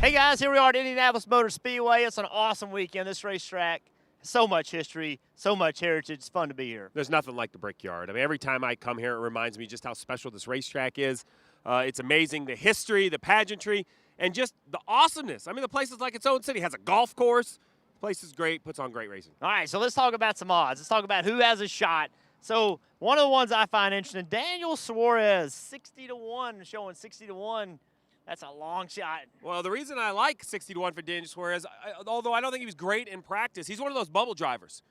Hey guys, here we are at Indianapolis Motor Speedway. It's an awesome weekend. This racetrack, so much history, so much heritage. It's fun to be here. There's nothing like the Brickyard. I mean, every time I come here, it reminds me just how special this racetrack is. It's amazing, the history, the pageantry, and just the awesomeness. I mean, the place is like its own city. It has a golf course. The place is great, puts on great racing. All right, so let's talk about some odds. Let's talk about who has a shot. So one of the ones I find interesting, Daniel Suarez, 60-1, showing 60-1. That's a long shot. Well, the reason I like 60-1 for Daniel Suarez, although I don't think he was great in practice, he's one of those bubble drivers.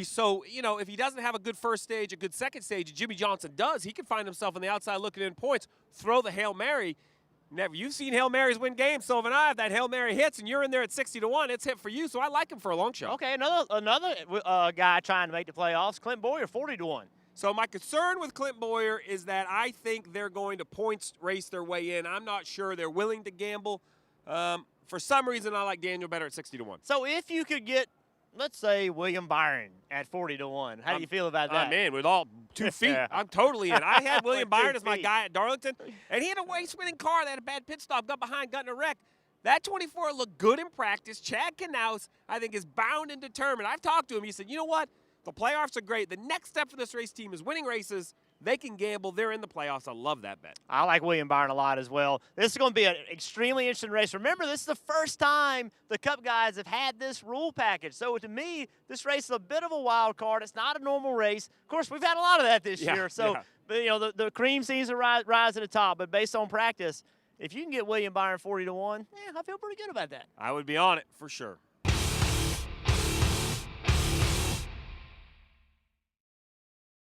So, if he doesn't have a good first stage, a good second stage, Jimmy Johnson does, he can find himself on the outside looking in points, throw the Hail Mary. You've seen Hail Marys win games, so if that Hail Mary hits and you're in there at 60-1, it's hit for you, so I like him for a long shot. Okay, another guy trying to make the playoffs, Clint Bowyer, 40-1. So my concern with Clint Bowyer is that I think they're going to points race their way in. I'm not sure they're willing to gamble. For some reason, I like Daniel better at 60-1. So if you could get, let's say, William Byron at 40-1, how do you feel about that? I'm in with all 2 feet. I'm totally in. I had William Byron as my guy at Darlington, and he had a race-winning car that had a bad pit stop, got behind, got in a wreck. That 24 looked good in practice. Chad Knaus, I think, is bound and determined. I've talked to him. He said, you know what? The playoffs are great. The next step for this race team is winning races. They can gamble. They're in the playoffs. I love that bet. I like William Byron a lot as well. This is going to be an extremely interesting race. Remember, this is the first time the Cup guys have had this rule package. So to me, this race is a bit of a wild card. It's not a normal race. Of course, we've had a lot of that this year. So, but, the cream seems to rise to the top. But based on practice, if you can get William Byron 40-1, I feel pretty good about that. I would be on it for sure.